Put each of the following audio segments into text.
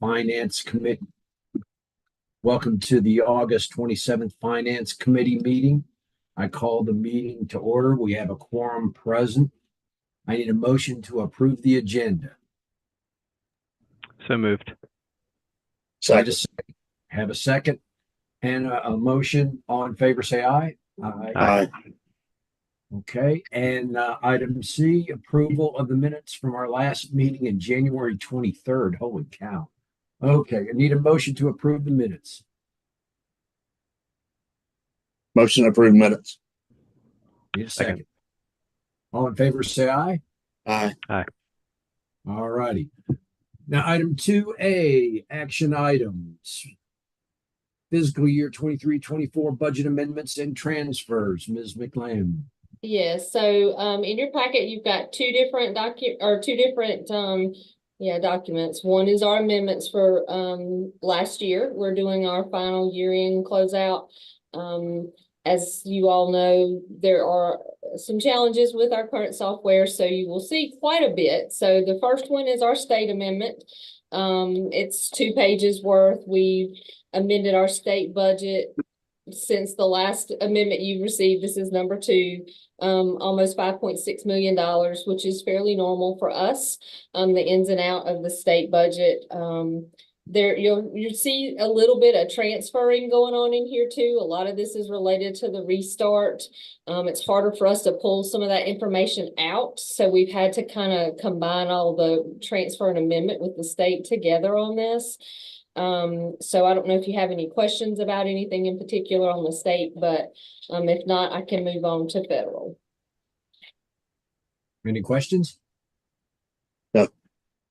Finance Committee. Welcome to the August 27th Finance Committee meeting. I call the meeting to order. We have a quorum present. I need a motion to approve the agenda. So moved. Second. Have a second and a motion. All in favor, say aye. Aye. Okay. And item C, approval of the minutes from our last meeting in January 23rd. Holy cow. Okay. I need a motion to approve the minutes. Motion to approve minutes. Need a second. All in favor, say aye. Aye. Aye. All righty. Now, item 2A, action items. Fiscal year 23-24 budget amendments and transfers. Ms. McLean. Yes, so in your packet, you've got two different documents. One is our amendments for last year. We're doing our final year-end closeout. As you all know, there are some challenges with our current software, so you will see quite a bit. So the first one is our state amendment. It's 2 pages worth. We've amended our state budget since the last amendment you received. This is number 2, almost $5.6 million, which is fairly normal for us. The ins and out of the state budget. There you'll see a little bit of transferring going on in here too. A lot of this is related to the restart. It's harder for us to pull some of that information out. So we've had to kind of combine all the transfer and amendment with the state together on this. So I don't know if you have any questions about anything in particular on the state, but if not, I can move on to federal. Any questions? No.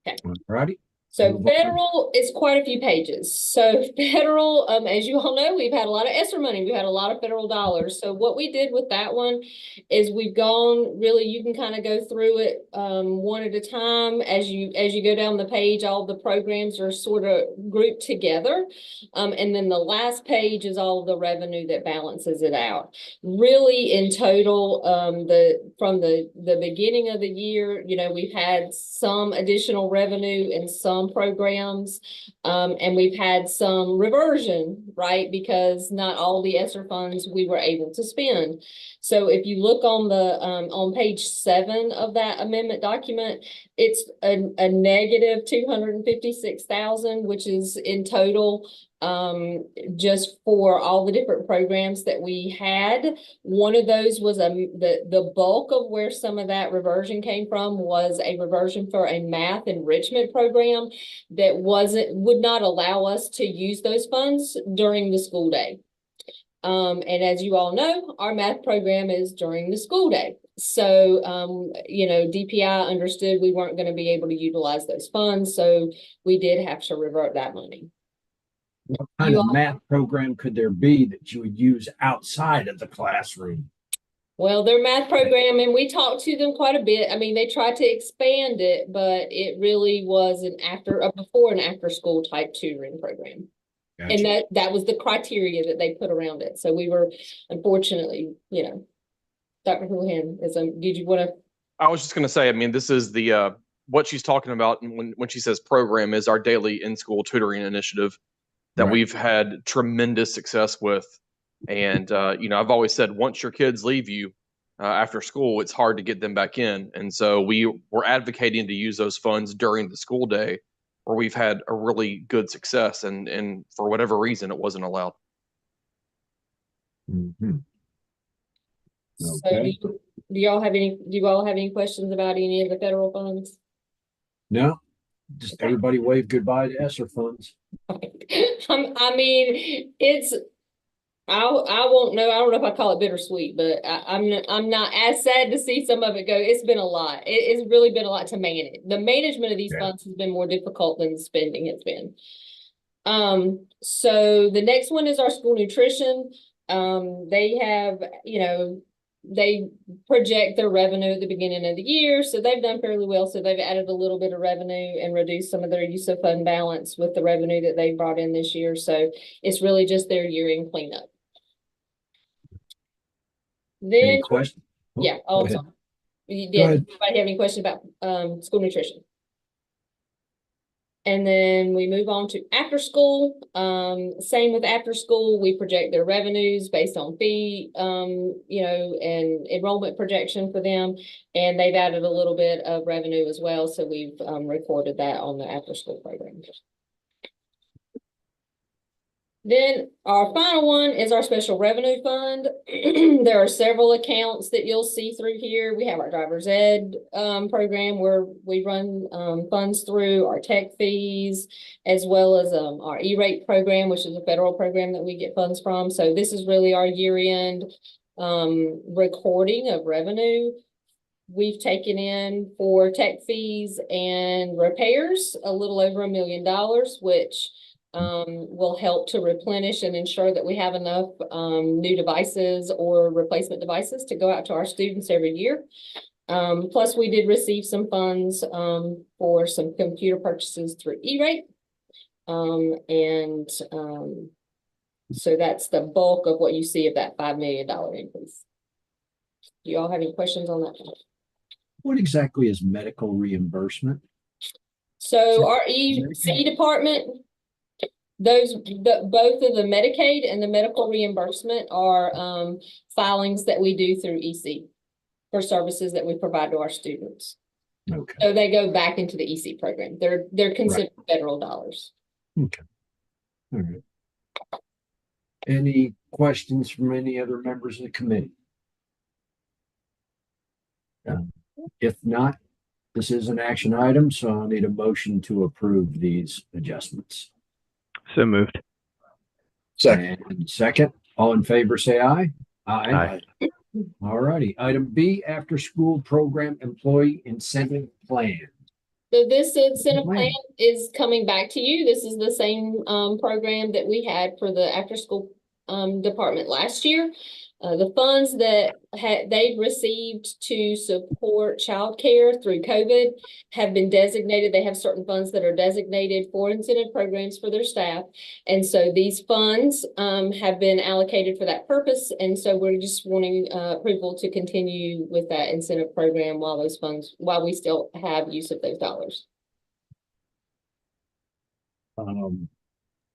Okay. All righty. So federal is quite a few pages. So federal, as you all know, we've had a lot of ESSER money. We've had a lot of federal dollars. So what we did with that one is we've gone, really, you can kind of go through it one at a time. As you go down the page, all the programs are sort of grouped together. And then the last page is all the revenue that balances it out. Really, in total, from the beginning of the year, you know, we've had some additional revenue and some programs, and we've had some reversion, right? Because not all the ESSER funds we were able to spend. So if you look on the on page 7 of that amendment document, it's a negative 256,000, which is in total just for all the different programs that we had. One of those was the bulk of where some of that reversion came from was a reversion for a math enrichment program that would not allow us to use those funds during the school day. And as you all know, our math program is during the school day. So, you know, DPI understood we weren't going to be able to utilize those funds. So we did have to revert that money. What kind of math program could there be that you would use outside of the classroom? Well, their math program, and we talked to them quite a bit. I mean, they tried to expand it, but it really was a before and after school type tutoring program. Gotcha. And that was the criteria that they put around it. So we were, unfortunately, you know, Dr. Houlihan, did you want to? I was just going to say, I mean, this is the what she's talking about when she says program is our daily in-school tutoring initiative that we've had tremendous success with. And, you know, I've always said, once your kids leave you after school, it's hard to get them back in. And so we were advocating to use those funds during the school day where we've had a really good success. And for whatever reason, it wasn't allowed. Mm-hmm. Okay. So do you all have any questions about any of the federal funds? No, just everybody wave goodbye to ESSER funds. I mean, I won't know. I don't know if I call it bittersweet, but I'm not as sad to see some of it go. It's been a lot. It's really been a lot to manage. The management of these funds has been more difficult than the spending has been. So the next one is our school nutrition. They have, you know, they project their revenue at the beginning of the year, so they've done fairly well. So they've added a little bit of revenue and reduced some of their use of fund balance with the revenue that they brought in this year. So it's really just their year-end cleanup. Then, any questions? Yeah. Oh, sorry. Did anybody have any questions about school nutrition? And then we move on to after school. Same with after school, we project their revenues based on fee, and enrollment projection for them. And they've added a little bit of revenue as well. So we've recorded that on the after school program. Then our final one is our special revenue fund. There are several accounts that you'll see through here. We have our driver's ed program where we run funds through our tech fees, as well as our E-rate program, which is a federal program that we get funds from. So this is really our year-end recording of revenue. We've taken in for tech fees and repairs a little over $1 million, which will help to replenish and ensure that we have enough new devices or replacement devices to go out to our students every year. Plus, we did receive some funds for some computer purchases through E-rate. So that's the bulk of what you see of that $5 million increase. Do you all have any questions on that? What exactly is medical reimbursement? So our EC department, both of the Medicaid and the medical reimbursement are filings that we do through EC for services that we provide to our students. Okay. So they go back into the EC program. They're considered federal dollars. Okay. All right. Any questions from any other members of the committee? If not, this is an action item, so I'll need a motion to approve these adjustments. So moved. Second. And second, all in favor, say aye. Aye. All righty. Item B, after school program employee incentive plan. So this incentive plan is coming back to you. This is the same program that we had for the after school department last year. The funds that they've received to support childcare through COVID have been designated. They have certain funds that are designated for incentive programs for their staff. And so these funds have been allocated for that purpose. And so we're just wanting approval to continue with that incentive program while we still have use of those dollars.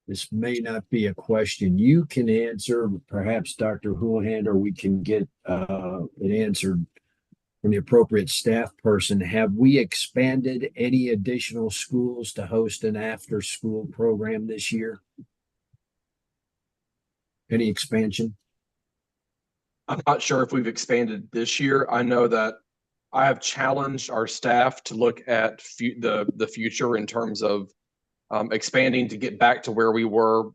This may not be a question you can answer, perhaps Dr. Houlihan, or we can get it answered from the appropriate staff person. Have we expanded any additional schools to host an after-school program this year? Any expansion? I'm not sure if we've expanded this year. I know that I have challenged our staff to look at the future in terms of expanding to get back to where we were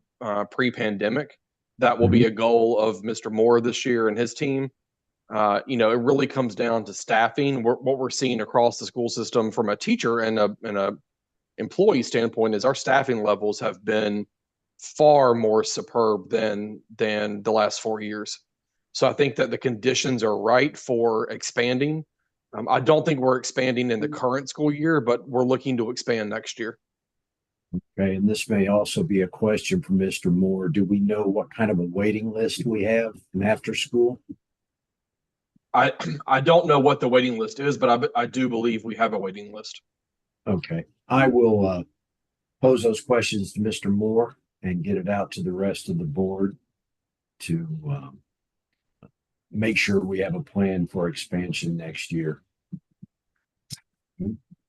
pre-pandemic. That will be a goal of Mr. Moore this year and his team. It really comes down to staffing. What we're seeing across the school system from a teacher and a employee standpoint is our staffing levels have been far more superb than the last 4 years. So I think that the conditions are right for expanding. I don't think we're expanding in the current school year, but we're looking to expand next year. Okay, and this may also be a question for Mr. Moore. Do we know what kind of a waiting list we have in after school? I don't know what the waiting list is, but I do believe we have a waiting list. Okay, I will pose those questions to Mr. Moore and get it out to the rest of the board to make sure we have a plan for expansion next year.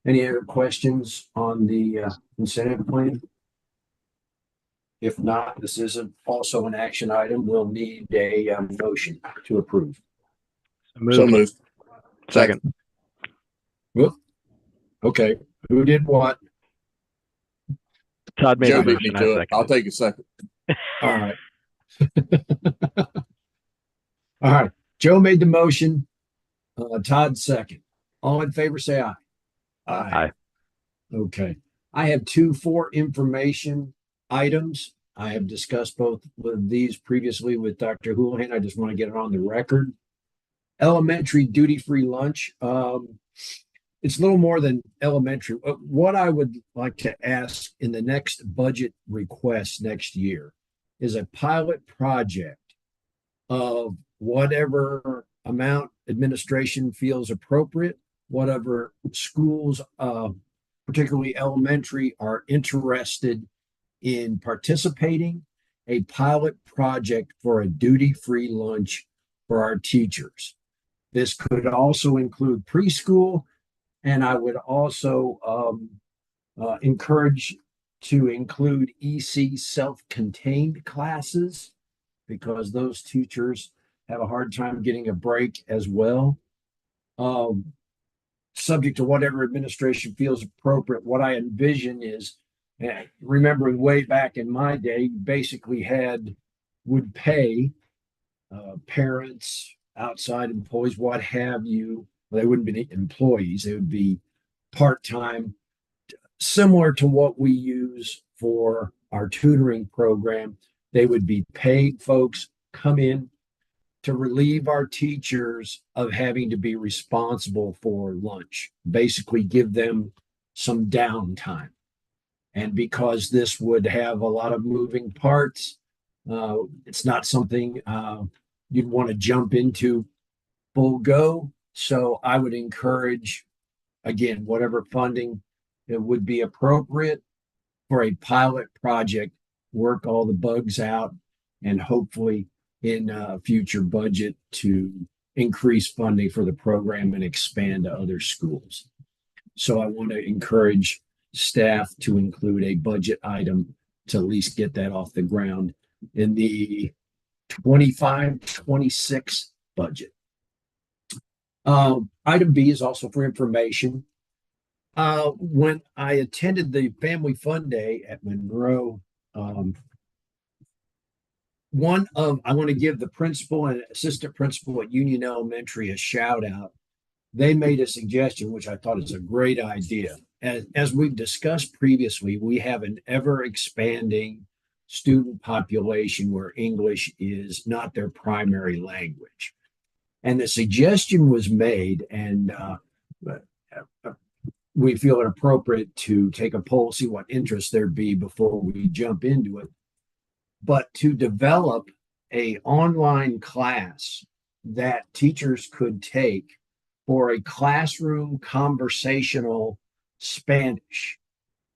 Any other questions on the incentive plan? If not, this isn't also an action item. We'll need a motion to approve. So moved. Second. Whoop. Okay, who did what? Todd made Joe the beat me motion. to it. I'll take a second. All right. All right. Joe made the motion. Todd second. All in favor, say aye. Aye. Okay. I have 2 for information items. I have discussed both of these previously with Dr. Houlihan. I just want to get it on the record. Elementary duty-free lunch. It's a little more than elementary. What I would like to ask in the next budget request next year is a pilot project of whatever amount administration feels appropriate, whatever schools particularly elementary, are interested in participating a pilot project for a duty-free lunch for our teachers. This could also include preschool, and I would also encourage to include EC self-contained classes because those teachers have a hard time getting a break as well. Subject to whatever administration feels appropriate, what I envision is, remembering way back in my day, basically would pay parents, outside employees, what have you. Well, they wouldn't be employees, they would be part-time, similar to what we use for our tutoring program. They would be paid folks come in to relieve our teachers of having to be responsible for lunch, basically give them some downtime. And because this would have a lot of moving parts, it's not something you'd want to jump into full go. So I would encourage, again, whatever funding it would be appropriate for a pilot project, work all the bugs out, and hopefully in a future budget to increase funding for the program and expand to other schools. So I want to encourage staff to include a budget item to at least get that off the ground in the 25-26 budget. Item B is also for information. When I attended the Family Fun Day at Monroe, I want to give the principal and assistant principal at Union Elementary a shout out. They made a suggestion, which I thought is a great idea. As we've discussed previously, we have an ever expanding student population where English is not their primary language. And the suggestion was made, and we feel it appropriate to take a poll, see what interest there'd be before we jump into it. But to develop an online class that teachers could take for a classroom conversational Spanish,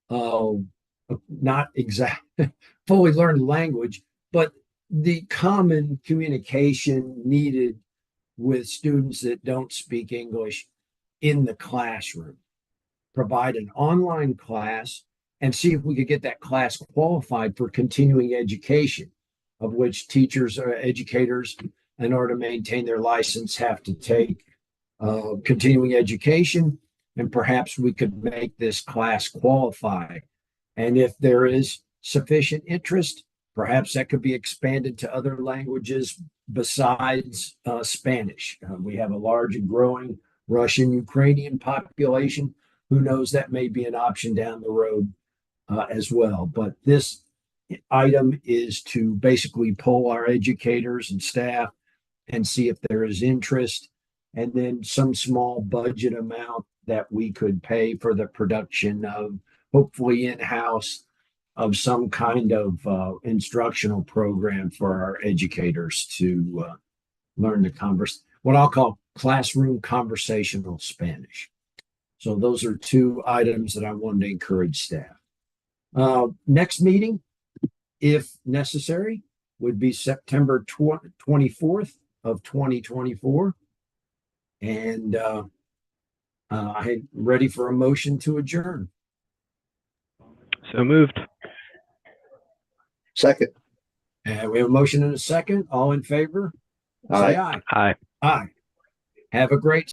not exactly fully learned language, but the common communication needed with students that don't speak English in the classroom. Provide an online class and see if we could get that class qualified for continuing education, of which teachers or educators, in order to maintain their license, have to take continuing education, and perhaps we could make this class qualify. And if there is sufficient interest, perhaps that could be expanded to other languages besides Spanish. We have a large and growing Russian, Ukrainian population. Who knows, that may be an option down the road as well. But this item is to basically poll our educators and staff and see if there is interest, and then some small budget amount that we could pay for the production of, hopefully in-house, of some kind of instructional program for our educators to learn to what I'll call classroom conversational Spanish. So those are two items that I wanted to encourage staff. Next meeting, if necessary, would be September 24th of 2024. And I'm ready for a motion to adjourn. So moved. Second. And we have a motion and a second. All in favor? Say aye. Aye. Aye. Have a great